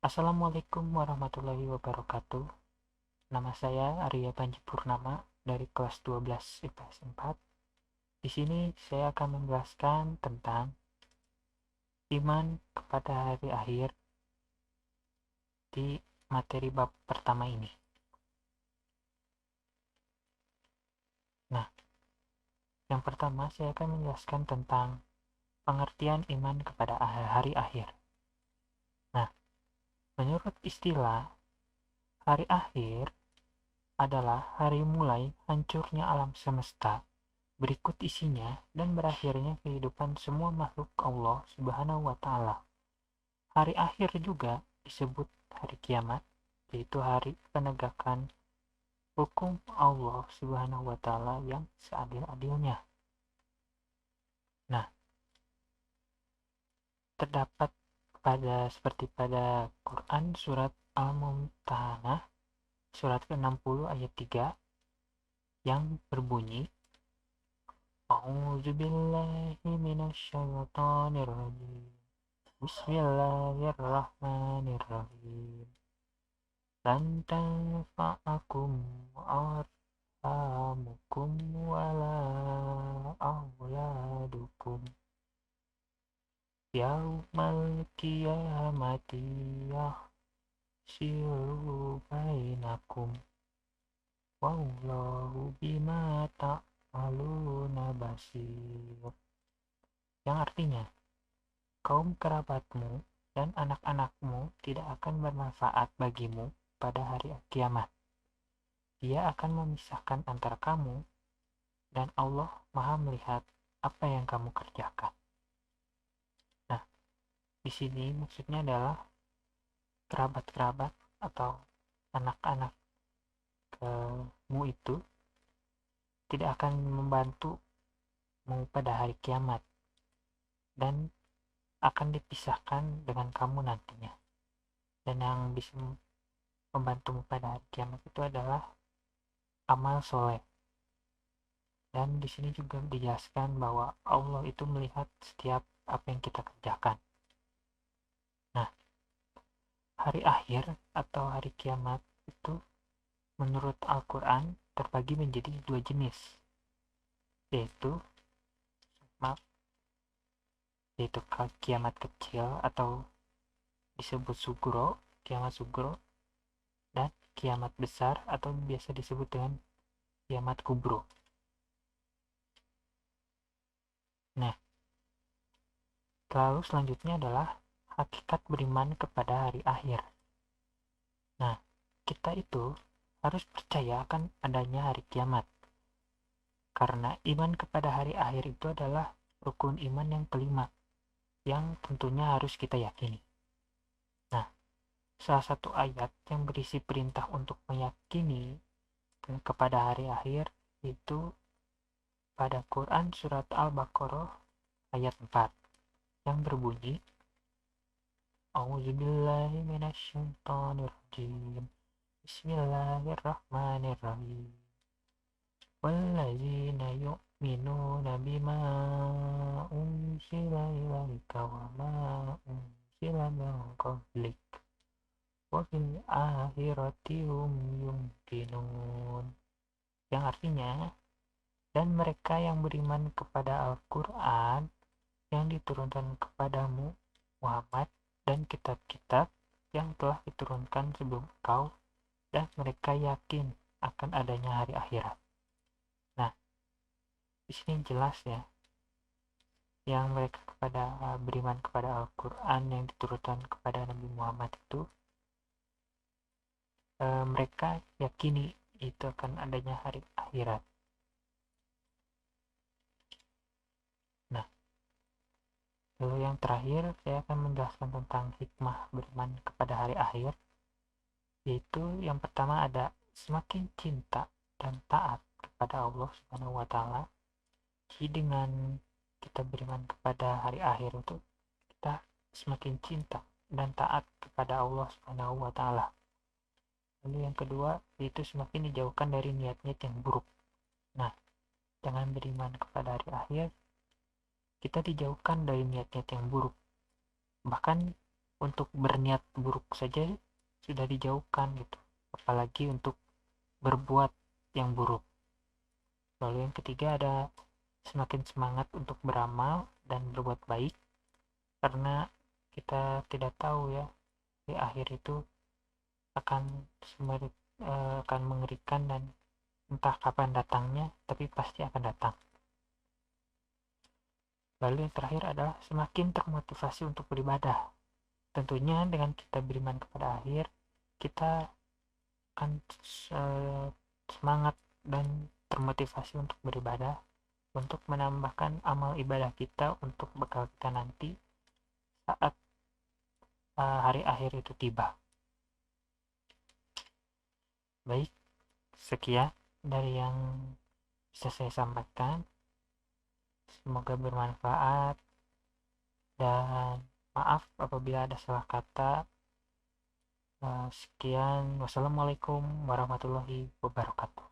Assalamualaikum warahmatullahi wabarakatuh. Nama saya Arya Panji Purnama dari kelas 12 IPS 4. Di sini saya akan menjelaskan tentang iman kepada hari akhir di materi bab pertama ini. Nah, yang pertama saya akan menjelaskan tentang pengertian iman kepada hari akhir. Nah, menurut istilah, hari akhir adalah hari mulai hancurnya alam semesta, berikut isinya dan berakhirnya kehidupan semua makhluk Allah Subhanahu wa Ta'ala. Hari akhir juga disebut hari kiamat, yaitu hari penegakan hukum Allah Subhanahu wa Ta'ala yang seadil-adilnya. Nah, terdapat seperti pada Quran surat Al-Mumtahanah surat ke-60 ayat 3 yang berbunyi, A'udzubillahi minasyaitonirrajim. Bismillahirrahmanirrahim. Lan tanfa'akum arhamukum wala auladukum yaumal qiyamati yahsyiru bainakum wallahu bima ta'maluna basir. Yang artinya, kaum kerabatmu dan anak-anakmu tidak akan bermanfaat bagimu pada hari kiamat. Dia akan memisahkan antara kamu dan Allah Maha melihat apa yang kamu kerjakan. Nah, di sini maksudnya adalah kerabat-kerabat atau anak-anak kamu itu tidak akan membantumu pada hari kiamat dan akan dipisahkan dengan kamu nantinya. Dan yang bisa membantumu pada hari kiamat itu adalah amal soleh. Dan di sini juga dijelaskan bahwa Allah itu melihat setiap apa yang kita kerjakan. Nah, hari akhir atau hari kiamat itu menurut Al-Quran terbagi menjadi dua jenis, yaitu kiamat kecil atau disebut sugro, kiamat sugro, dan kiamat besar atau biasa disebut dengan kiamat kubro. Nah, lalu selanjutnya adalah hakikat beriman kepada hari akhir. Nah, kita itu harus percaya akan adanya hari kiamat, karena iman kepada hari akhir itu adalah rukun iman yang kelima, yang tentunya harus kita yakini. Nah, salah satu ayat yang berisi perintah untuk meyakini kepada hari akhir itu pada Quran surat Al-Baqarah ayat 4 yang berbunyi, A'udzubillahi minasyaitonirrajim. Bismillahirrahmanirrahim. Walladzina yu'minuna bima unzila ilaika wa ma unzila min qablik wa fil akhirati hum yuqinun. Yang artinya, dan mereka yang beriman kepada Al-Quran yang diturunkan kepadamu Muhammad dan kitab-kitab yang telah diturunkan sebelum kau, dan mereka yakin akan adanya hari akhirat. Nah, di sini jelas ya, yang mereka beriman kepada Al-Quran yang diturunkan kepada Nabi Muhammad itu mereka yakini itu akan adanya hari akhirat. Nah, lalu yang terakhir saya akan menjelaskan tentang hikmah beriman kepada hari akhir, yaitu yang pertama ada semakin cinta dan taat kepada Allah Subhanahu wa Ta'ala. Jadi dengan kita beriman kepada hari akhir itu kita semakin cinta dan taat kepada Allah Subhanahu wa Ta'ala. Lalu yang kedua yaitu semakin dijauhkan dari niat-niat yang buruk. Nah, dengan beriman kepada hari akhir kita dijauhkan dari niat-niat yang buruk. Bahkan untuk berniat buruk saja sudah dijauhkan gitu, apalagi untuk berbuat yang buruk. Lalu yang ketiga ada semakin semangat untuk beramal dan berbuat baik, karena kita tidak tahu ya di akhir itu akan akan mengerikan dan entah kapan datangnya, tapi pasti akan datang. Lalu yang terakhir adalah semakin termotivasi untuk beribadah. Tentunya dengan kita beriman kepada akhir, kita akan semangat dan termotivasi untuk beribadah, untuk menambahkan amal ibadah kita untuk bekal kita nanti saat hari akhir itu tiba. Baik, sekian dari yang bisa saya sampaikan. Semoga bermanfaat dan maaf apabila ada salah kata. Sekian, wassalamualaikum warahmatullahi wabarakatuh.